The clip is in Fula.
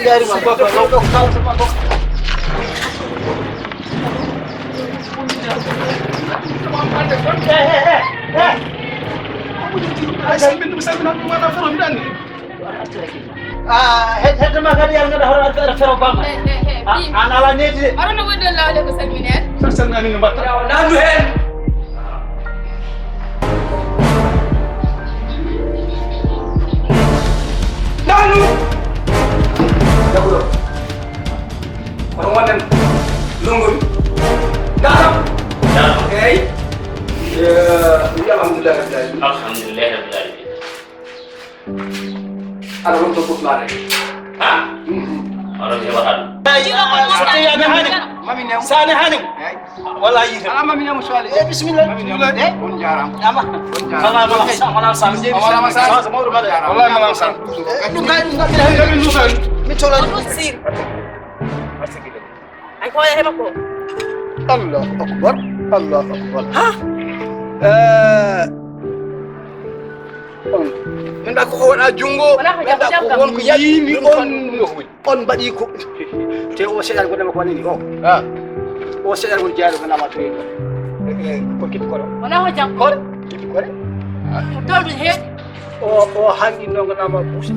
jari ma ko sama ko هذا ما قال يلا نهار أرفع بام أنا لا نيجي أنا ودي الله عليك سلمينات سلمنا من بطل لا نهين نانو دابلو ورمانن لونغول دارم اي يا الحمد لله رب العالمين الحمد لله رب العالمين انا رحت اطلب معك ها orang siapa kan يا هانم ما من يوم ساني هانم والله يجي انا ما من يوم سؤال بسم الله بسم الله ايه ونجارم اما والله ما نسام والله ما نسام والله ما نسام متولى نصير أيوة يا هبكو الله اكبر الله اكبر ها min da ko wona jungo min da ko won ko yimi on badi ko te o sedal ko dama ko ni o o sedal ko jaaro ko nama to ko kit ko وأنا هو جاب ko kit ko تقول هيك o hangi no nama bus